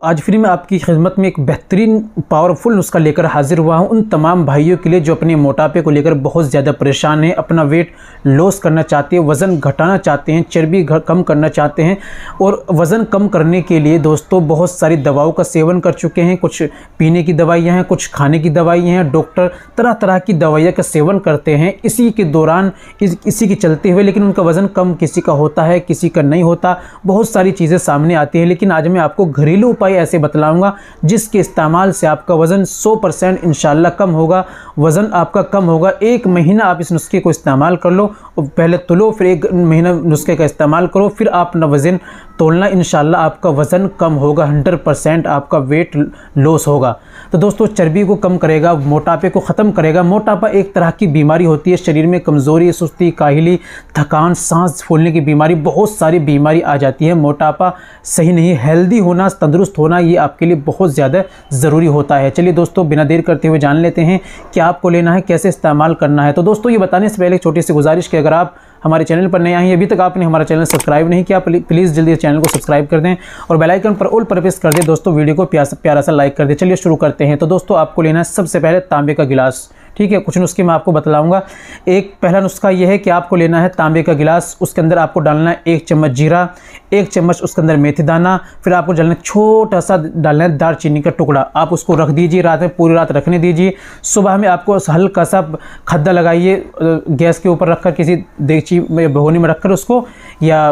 आज फिर मैं आपकी खिदमत में एक बेहतरीन पावरफुल नुस्खा लेकर हाजिर हुआ हूं उन तमाम भाइयों के लिए जो अपने मोटापे को लेकर बहुत ज़्यादा परेशान हैं, अपना वेट लॉस करना चाहते हैं, वज़न घटाना चाहते हैं, चर्बी कम करना चाहते हैं। और वज़न कम करने के लिए दोस्तों बहुत सारी दवाओं का सेवन कर चुके हैं। कुछ पीने की दवाइयाँ हैं, कुछ खाने की दवाइयाँ हैं, डॉक्टर तरह तरह की दवाइयाँ का सेवन करते हैं इसी के दौरान, इसी के चलते हुए, लेकिन उनका वज़न कम किसी का होता है, किसी का नहीं होता। बहुत सारी चीज़ें सामने आती हैं, लेकिन आज मैं आपको घरेलू उपाय ऐसे बतलाऊंगा जिसके इस्तेमाल से आपका वज़न 100% इंशाल्लाह कम होगा। वज़न आपका कम होगा। 1 महीना आप इस नुस्खे को इस्तेमाल कर लो, पहले तुलो, फिर 1 महीना नुस्खे का इस्तेमाल करो, फिर आप अपना वज़न तोलना, इंशाल्लाह आपका वज़न कम होगा, 100% आपका वेट लॉस होगा। तो दोस्तों चर्बी को कम करेगा, मोटापे को ख़त्म करेगा। मोटापा एक तरह की बीमारी होती है, शरीर में कमज़ोरी, सुस्ती, काहिली, थकान, सांस फूलने की बीमारी, बहुत सारी बीमारी आ जाती है। मोटापा सही नहीं, हेल्दी होना, तंदुरुस्त होना ये आपके लिए बहुत ज़्यादा ज़रूरी होता है। चलिए दोस्तों बिना देर करते हुए जान लेते हैं क्या आपको लेना है, कैसे इस्तेमाल करना है। तो दोस्तों ये बताने से पहले एक छोटी सी गुजारिश कि अगर आप हमारे चैनल पर नए आए हैं, अभी तक आपने हमारा चैनल सब्सक्राइब नहीं किया, प्लीज़ जल्दी चैनल को सब्सक्राइब कर दें और बेल आइकन पर ऑल पर प्रेस कर दें। दोस्तों वीडियो को प्यारा सा लाइक कर दें। चलिए शुरू करते हैं। तो दोस्तों आपको लेना है सबसे पहले तांबे का गिलास, ठीक है। कुछ नुस्खे मैं आपको बतलाऊंगा। एक पहला नुस्खा यह है कि आपको लेना है तांबे का गिलास, उसके अंदर आपको डालना है 1 चम्मच जीरा, 1 चम्मच उसके अंदर मेथी दाना, फिर आपको डालना है छोटा सा डालना है दालचीनी का टुकड़ा। आप उसको रख दीजिए, रात में पूरी रात रखने दीजिए। सुबह में आपको हल्का सा खद्दा लगाइए, गैस के ऊपर रखकर किसी देगची में भगोनी में रखकर उसको या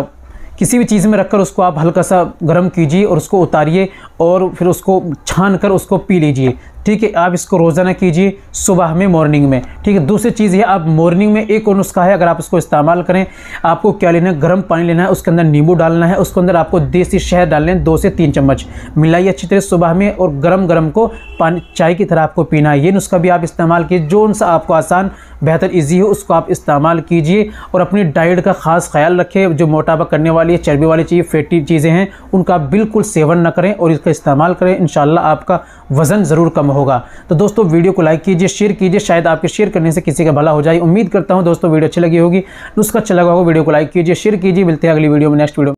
किसी भी चीज़ में रखकर उसको आप हल्का सा गर्म कीजिए और उसको उतारिए और फिर उसको छान कर उसको पी लीजिए, ठीक है। आप इसको रोज़ाना कीजिए सुबह में, मॉर्निंग में, ठीक है। दूसरी चीज़ है आप मॉर्निंग में एक और नुस्खा है, अगर आप उसको इस्तेमाल करें, आपको क्या लेना है, गर्म पानी लेना है, उसके अंदर नींबू डालना है, उसके अंदर आपको देसी शहद डालने हैं 2 से 3 चम्मच, मिलाइए अच्छी तरह सुबह में और गरम को पानी चाय की तरह आपको पीना है। ये नुस्खा भी आप इस्तेमाल कीजिए, जो सा आपको आसान, बेहतर, ईजी हो उसको आप इस्तेमाल कीजिए। और अपनी डाइट का ख़ास ख्याल रखें। जो मोटापा करने वाली है, चर्बी वाली चीज़, फैटी चीज़ें हैं, उनका बिल्कुल सेवन न करें और इसका इस्तेमाल करें। इंशाल्लाह आपका वज़न ज़रूर कम होगा। तो दोस्तों वीडियो को लाइक कीजिए, शेयर कीजिए, शायद आपके शेयर करने से किसी का भला हो जाए। उम्मीद करता हूं दोस्तों वीडियो अच्छी लगी होगी, नुस्खा अच्छा लगा होगा। वीडियो को लाइक कीजिए, शेयर कीजिए। मिलते हैं अगली वीडियो में, नेक्स्ट वीडियो।